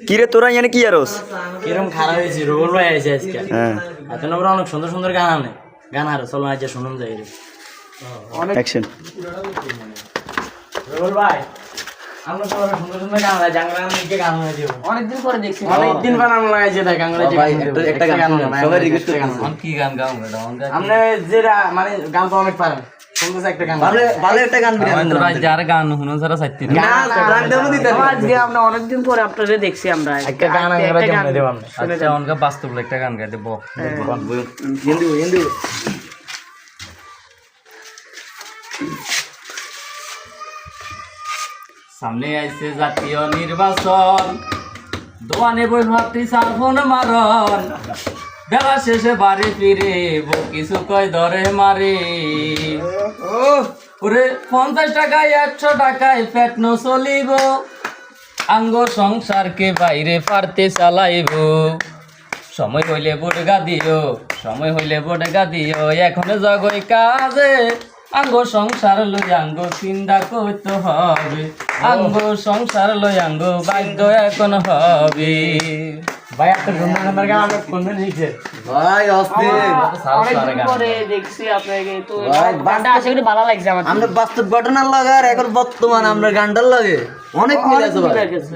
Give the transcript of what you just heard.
কিরে তোরা এখানে কি আরস? কিরম খারাপ হয়েছে রোল ভাই আছে আজকে। হ্যাঁ এখন আমরা অনেক সুন্দর সুন্দর গান আনে গান আরো চলো আজ শুনুন যাই রে অ্যাকশন। রোল ভাই আমরা সবাই সুন্দর সুন্দর গান আনে জাংলা নিকে গান হয়ে দিব অনেকদিন পরে দেখছি অনেকদিন পর আমরা লাগাইছে দেখ গান ভাই একটা গান সবাই রিকোয়েস্ট করতেছে। কি গান গাও এটা আমরা যেটা মানে গান তো অনেক পারেন শুনতেছে একটা গান ভালো একটা গান আমাদের ভাই যার গান শুনো সারা সাইতে গান দেবো দিতে আজকে আমরা অনেকদিন পরে আপনাদের দেখছি আমরা একটা গান আমরা জমা দেব আমরা আচ্ছা অনকা বাস্তব একটা গান গাইতে বো হিন্দি সামনে আইছে জাতীয় নির্বাচন দোয়ানে বই ভাবটি সারফোন মারন বেলা শেষে বাড়ি ফিরে বউ কিছু কয় ধরে মারে ওরে 50 টাকায় 100 টাকায় পেট ন চলিব আঙ্গ সংসারকে বাইরে পারতে চালাইব সময় হইলে বডগা দিও সময় হইলে বডগা দিও এখন জগই কাজে আঙ্গ সংসার লই আঙ্গ চিন্তা করতে হবে আঙ্গ সংসার লই আঙ্গ বাধ্য এখন হবে ভাই একটা সুন্দর সুন্দর গান আমরা কোনদিন শিখছে ভাই অস্থির অনেকদিন পরে দেখছি আপনাকে তো গানটা আশা করি ভালো লাগছে আমার আমরা বাস্তব ঘটনার লাগে আর এখন বর্তমান আমরা গানটার লাগে অনেক মিল আছে ভাই। লাগছে